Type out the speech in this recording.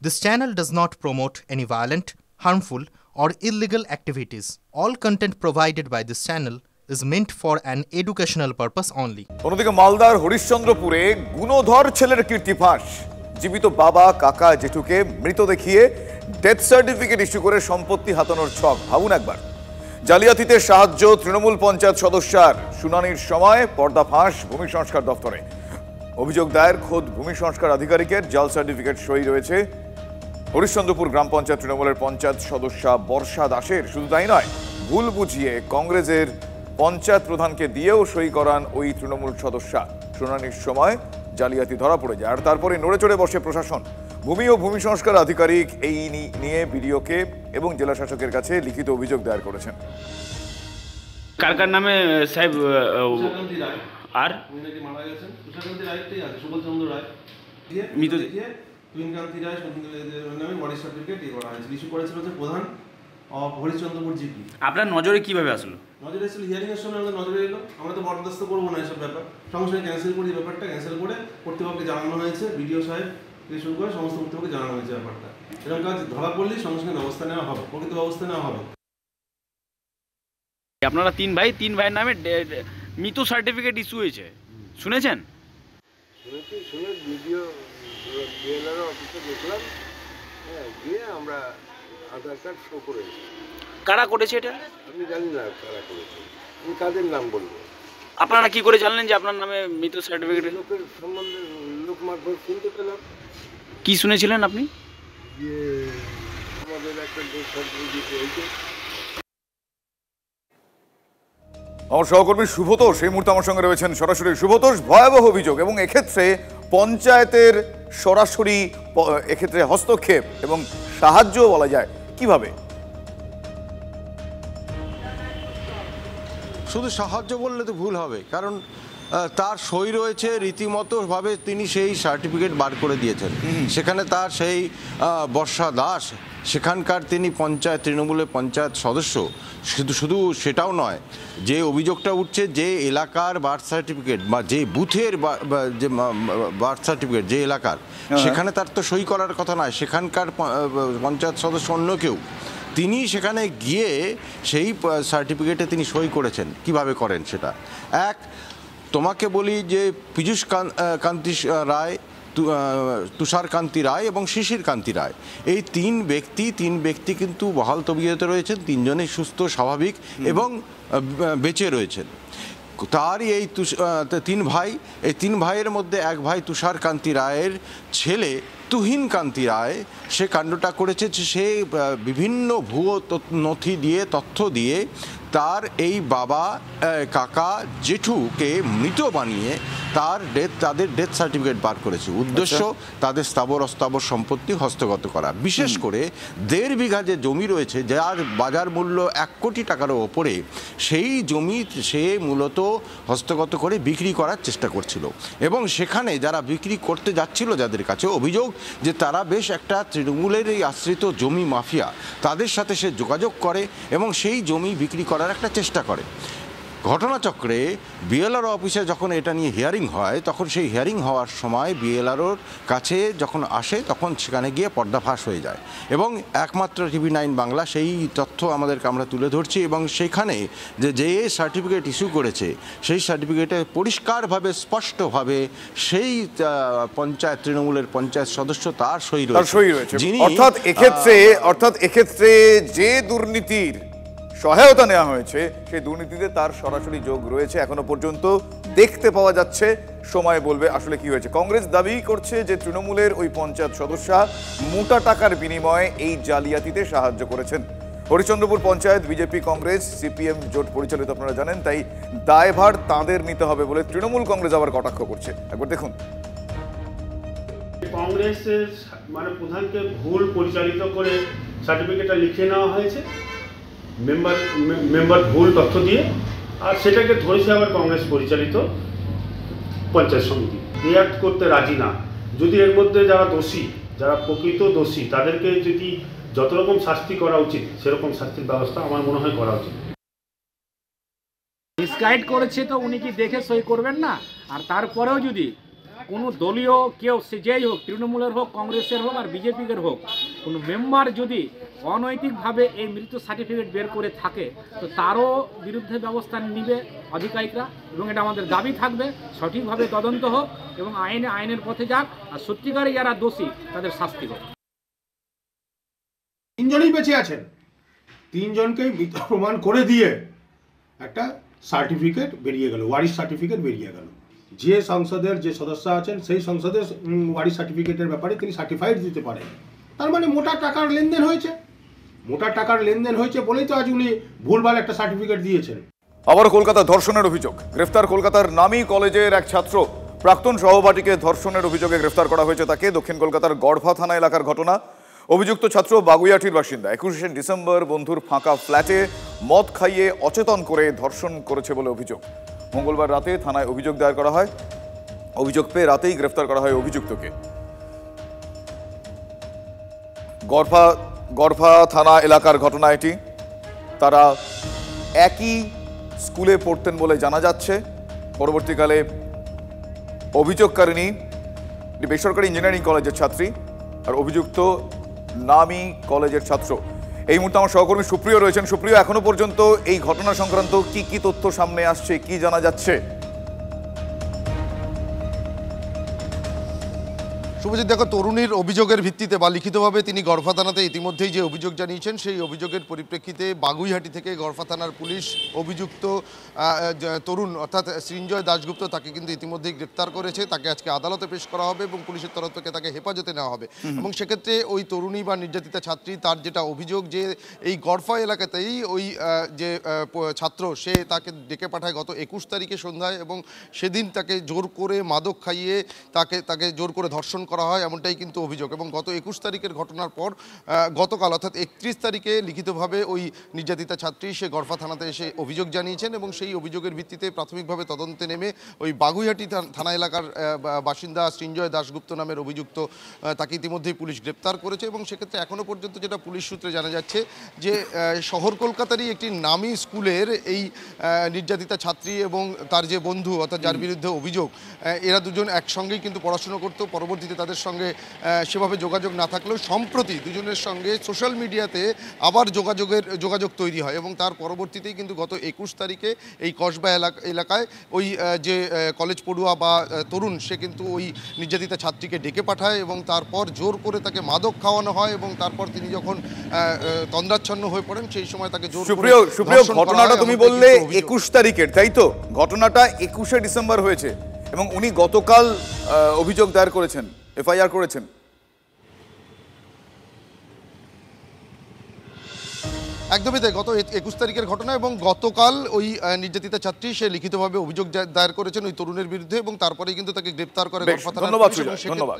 This channel does not promote any violent, harmful, or illegal activities. All content provided by this channel is meant for an educational purpose only. অন্যদিকে মালদার হরিশ্চন্দ্রপুরে গুণধর ছেলের কীর্তিফাঁস। জীবিত বাবা, কাকা, জেঠুকে মৃত দেখিয়ে ডেথ সার্টিফিকেট ইস্যু করে সম্পত্তি হাতানোর ছক। ভাবুন একবার, জালিয়াতিতে সাহায্য তৃণমূল পঞ্চায়েত সদস্যার। শুনানির সময় পর্দাফাঁস ভূমি সংস্কার দফতরে। অভিযোগ দায়ের খোদ ভূমি সংস্কার আধিকারিকের। জাল সার্টিফিকেট সই রয়েছে হরিশ্চন্দ্রপুর গ্রাম পঞ্চায়েত তৃণমূলের পঞ্চায়েত সদস্যা বর্ষা দাসের। শুধু তাই নয়, ভুল বুঝিয়ে কংগ্রেসের পঞ্চায়েত প্রধানকে দিয়েও সই করান ওই তৃণমূল সদস্যা। শুনানির সময় জালিয়াতি ধরা পড়ে যায়, আর তারপরে নড়ে চড়ে বসে প্রশাসন। ভূমি ও ভূমি সংস্কার আধিকারিক এই নিয়ে বিডিওকে এবং জেলা শাসকের কাছে লিখিত অভিযোগ দায়ের করেছেন। কার কার নামে সাহেব? আর মারা গেছেন তুষারকান্তি রায়টাই আছে, সুবলচন্দ্র রায় দিয়ে মৃত তুহিনকান্তি রায় নামে বডি সার্টিফিকেট করা হয়েছে। ইস্যু করেছিল হচ্ছে প্রধান হরিশ্চন্দ্রপুর জিপি। আপনার নজরে কিভাবে আসলো? নজরে এসেছিল হিয়ারিং এর সময় আমাদের নজরে এলো। আমরা তো বরদাস্ত করবো না এসব ব্যাপার, সঙ্গে সঙ্গে ক্যান্সেল করি। ব্যাপারটা ক্যান্সেল করে কর্তৃপক্ষকে জানানো হয়েছে, বিডিও সাহেব থেকে শুরু করে সমস্ত কর্তৃপক্ষকে জানানো হয়েছে ব্যাপারটা। এরকম কাজ ধরা পড়লেই সঙ্গে সঙ্গে ব্যবস্থা নেওয়া হবে, প্রকৃত ব্যবস্থা নেওয়া হবে। আপনারা তিন ভাইয়ের নামে মৃত সার্টিফিকেট ইস্যু হয়েছে, শুনেছেন? শুনে ভিডিও বিএলআর অফিসে দেখলাম, গিয়ে আমরা আধার কার্ড শো করে। কারা করেছে এটা? আমি জানি না কারা করেছে, আমি কাদের নাম বলবো। আপনারা কি করে জানলেন যে আপনার নামে মৃত সার্টিফিকেট? লোকের সম্বন্ধে লোক মারফত শুনতে পেলাম। কি শুনেছিলেন আপনি? যে আমাদের একটা ডেথ সার্টিফিকেট হয়েছে। আমার সহকর্মী সুব্রতোষ এই মুহূর্তে আমার সঙ্গে রয়েছেন সরাসরি। সুব্রতোষ, ভয়াবহ অভিযোগ এবং এক্ষেত্রে পঞ্চায়েতের সরাসরি এক্ষেত্রে হস্তক্ষেপ এবং সাহায্য বলা যায় কিভাবে? শুধু সাহায্য বললে তো ভুল হবে, কারণ তার সই রয়েছে রীতিমতোভাবে। তিনি সেই সার্টিফিকেট বার করে দিয়েছেন। সেখানে তার সেই বর্ষা দাস, সেখানকার তিনি তৃণমূলের পঞ্চায়েত সদস্য। শুধু সেটাও নয়, যে অভিযোগটা উঠছে যে এলাকার বার্থ সার্টিফিকেট বা যে বুথের যে বার্থ সার্টিফিকেট যে এলাকার, সেখানে তার তো সই করার কথা নয়। সেখানকার পঞ্চায়েত সদস্য অন্য কেউ, তিনি সেখানে গিয়ে সেই সার্টিফিকেটে তিনি সই করেছেন। কিভাবে করেন সেটা তোমাকে বলি যে পীযূষ কান্তি রায়, তুষারকান্তি রায় এবং শিশির কান্তি রায়, এই তিন ব্যক্তি কিন্তু বহাল তবিয়তে রয়েছেন। তিনজনেই সুস্থ, স্বাভাবিক এবং বেঁচে রয়েছেন। তারই এই তিন ভাইয়ের মধ্যে এক ভাই তুষারকান্তি রায়ের ছেলে তুহিনকান্তি রায় সে কাণ্ডটা করেছে। সে বিভিন্ন ভুয়ো নথি দিয়ে, তথ্য দিয়ে তার এই বাবা, কাকা, জেঠুকে মৃত বানিয়ে তাদের ডেথ সার্টিফিকেট বার করেছে। উদ্দেশ্য তাদের স্থাবর অস্থাবর সম্পত্তি হস্তগত করা। বিশেষ করে 1.5 বিঘা যে জমি রয়েছে, যার বাজার মূল্য 1 কোটি টাকার ওপরে, সেই জমি সে মূলত হস্তগত করে বিক্রি করার চেষ্টা করছিল। এবং সেখানে যারা বিক্রি করতে যাচ্ছিল, যাদের কাছে অভিযোগ যে তারা বেশ একটা তৃণমূলের এই আশ্রিত জমি মাফিয়া, তাদের সাথে সে যোগাযোগ করে এবং সেই জমি বিক্রি করার একটা চেষ্টা করে। ঘটনাচক্রে বিএলআর অফিসে যখন এটা নিয়ে হিয়ারিং হয়, তখন সেই হিয়ারিং হওয়ার সময় বিএলআরওর কাছে যখন আসে, তখন সেখানে গিয়ে পর্দাফাঁস হয়ে যায়। এবং একমাত্র TV9 বাংলা সেই তথ্য আমরা তুলে ধরছি। এবং সেখানে যে সার্টিফিকেট ইস্যু করেছে, সেই সার্টিফিকেটে পরিষ্কারভাবে, স্পষ্টভাবে সেই তৃণমূলের পঞ্চায়েত সদস্য তার সই রয়েছে। অর্থাৎ এক্ষেত্রে যে দুর্নীতির সহায়তা নেওয়া হয়েছে, সেই দুর্নীতিতে তার সরাসরি যোগ রয়েছে। এখনো পর্যন্ত দেখতে পাওয়া যাচ্ছে, সময় বলবে আসলে কি হয়েছে। কংগ্রেস দাবি করছে যে তৃণমূলের ওই পঞ্চায়েত সদস্যা মোটা টাকার বিনিময়ে এই জালিয়াতিতে সাহায্য করেছেন। হরিশ্চন্দ্রপুর পঞ্চায়েত বিজেপি, কংগ্রেস, সিপিএম জোট পরিচালিত, আপনারা জানেন। তাই দায়ভার তাঁদের নিতে হবে বলে তৃণমূল কংগ্রেস আবার কটাক্ষ করছে। একবার দেখুন। কংগ্রেসের প্রধানকে ভুল পরিচালিত করে সার্টিফিকেটটা লিখে নেওয়া হয়েছে, মেম্বার ভুল তথ্য দিয়ে, আর সেটাকে ধরেছে আবার কংগ্রেস পরিচালিত পঞ্চায়েত সমিতি। রিয়াক্ট করতে রাজি না। যদি এর মধ্যে যারা দোষী, যারা প্রকৃত দোষী, তাদেরকে যদি যত রকম শাস্তি করা উচিত, সেরকম শাস্তির ব্যবস্থা আমার মনে হয় করা উচিত। মিসগাইড করেছে তো উনি কি দেখে সই করবেন না? আর তারপরেও যদি কোনো দলীয় কেউ সে যেই হোক, তৃণমূলের হোক, কংগ্রেসের হোক আর বিজেপির হোক, কোনো মেম্বার যদি অনৈতিকভাবে এই মৃত্যু সার্টিফিকেট বের করে থাকে তো তারও বিরুদ্ধে ব্যবস্থা নিবে আধিকারিকরা, এবং এটা আমাদের দাবি থাকবে সঠিকভাবে তদন্ত হোক এবং আইনের পথে যাক, আর সত্যিকারে যারা দোষী তাদের শাস্তি হোক। তিনজনই বেঁচে আছেন, তিনজনকেই মৃত প্রমাণ করে দিয়ে একটা সার্টিফিকেট বেরিয়ে গেল, ওয়ারিশ সার্টিফিকেট বেরিয়ে গেল। যে সংসদের যে সদস্য আছেন সেই সংসদের ওয়ারিশ সার্টিফিকেটের ব্যাপারে তিনি সার্টিফাইড দিতে পারেন। তার মানে মোটা টাকার লেনদেন হয়েছে, মোটা টাকার লেনদেন হয়েছে বলেই তো আজ উনি ভুলভাল একটা সার্টিফিকেট দিয়েছেন। আবার কলকাতা ধর্ষণের অভিযোগ, গ্রেফতার কলকাতার নামী কলেজের এক ছাত্র। প্রাক্তন সহপাঠীকে ধর্ষণের অভিযোগে গ্রেফতার করা হয়েছে তাকে। দক্ষিণ কলকাতার গড়ফা থানা এলাকার ঘটনা। অভিযুক্ত ছাত্র বাগুইয়াটির বাসিন্দা। 21শে ডিসেম্বর বন্ধুর ফাঁকা ফ্ল্যাটে মদ খাইয়ে অচেতন করে ধর্ষণ করেছে বলে অভিযোগ। মঙ্গলবার রাতে থানায় অভিযোগ দায়ের করা হয়। অভিযোগ পেয়ে রাতেই গ্রেফতার করা হয় অভিযুক্তকে। গড়ফা থানা এলাকার ঘটনা এটি। তারা একই স্কুলে পড়তেন বলে জানা যাচ্ছে। পরবর্তীকালে অভিযোগকারিণী বেসরকারি ইঞ্জিনিয়ারিং কলেজের ছাত্রী আর অভিযুক্ত নামী কলেজের ছাত্র। এই মুহূর্তে আমার সহকর্মী সুপ্রিয় রয়েছেন। সুপ্রিয়, এখনো পর্যন্ত এই ঘটনা সংক্রান্ত কি কি তথ্য সামনে আসছে, কি জানা যাচ্ছে? শুভজিৎ, দেখো, তরুণীর অভিযোগের ভিত্তিতে বা লিখিতভাবে তিনি গড়ফা থানাতে ইতিমধ্যেই যে অভিযোগ জানিয়েছেন সেই অভিযোগের পরিপ্রেক্ষিতে বাগুইহাটি থেকে গড়ফা থানার পুলিশ অভিযুক্ত তরুণ অর্থাৎ সৃঞ্জয় দাশগুপ্ত তাকে কিন্তু ইতিমধ্যেই গ্রেপ্তার করেছে। তাকে আজকে আদালতে পেশ করা হবে এবং পুলিশের তরফ থেকে তাকে হেফাজতে নেওয়া হবে। এবং সেক্ষেত্রে ওই তরুণী বা নির্যাতিতা ছাত্রী তার যেটা অভিযোগ যে এই গড়ফা এলাকাতেই ওই যে ছাত্র সে তাকে ডেকে পাঠায় গত 21 তারিখে সন্ধ্যায় এবং সেদিন তাকে জোর করে মাদক খাইয়ে তাকে জোর করে ধর্ষণ করা হয়, এমনটাই কিন্তু অভিযোগ। এবং গত 21 তারিখের ঘটনার পর গতকাল অর্থাৎ 31 তারিখে লিখিতভাবে ওই নির্যাতিতা ছাত্রী সে গড়ফা থানাতে এসে অভিযোগ জানিয়েছেন এবং সেই অভিযোগের ভিত্তিতে প্রাথমিকভাবে তদন্তে নেমে ওই বাগুইহাটি থানা এলাকার বাসিন্দা সৃঞ্জয় দাশগুপ্ত নামের অভিযুক্ত তাকে ইতিমধ্যেই পুলিশ গ্রেপ্তার করেছে। এবং সেক্ষেত্রে এখনও পর্যন্ত যেটা পুলিশ সূত্রে জানা যাচ্ছে যে শহর কলকাতারই একটি নামী স্কুলের এই নির্যাতিতা ছাত্রী এবং তার যে বন্ধু অর্থাৎ যার বিরুদ্ধে অভিযোগ, এরা দুজন একসঙ্গেই কিন্তু পড়াশুনো করতো। পরবর্তীতে তাদের সঙ্গে সেভাবে যোগাযোগ না থাকলেও সম্প্রতি দুজনের সঙ্গে সোশ্যাল মিডিয়াতে আবার যোগাযোগ তৈরি হয় এবং তার পরবর্তীতেই কিন্তু গত 21 তারিখে এই কসবা এলাকায় ওই যে কলেজ পড়ুয়া বা তরুণ সে কিন্তু ওই নির্যাতিতা ছাত্রীকে ডেকে পাঠায় এবং তারপর জোর করে তাকে মাদক খাওয়ানো হয় এবং তারপর তিনি যখন তন্দ্রাচ্ছন্ন হয়ে পড়েন সেই সময় তাকে জোর করে। সুপ্রিয়, ঘটনাটা তুমি বললে 21 তারিখের, তাই তো? ঘটনাটা 21শে ডিসেম্বর হয়েছে এবং উনি গতকাল অভিযোগ দায়ের করেছেন, এফআইআর করেছেন। একদমই তাই, গত 21 তারিখের ঘটনা এবং গতকাল ওই নির্যাতিতা ছাত্রী সে লিখিতভাবে অভিযোগ দায়ের করেছেন ওই তরুণের বিরুদ্ধে এবং তারপরেই কিন্তু তাকে গ্রেপ্তার করে। ধন্যবাদ।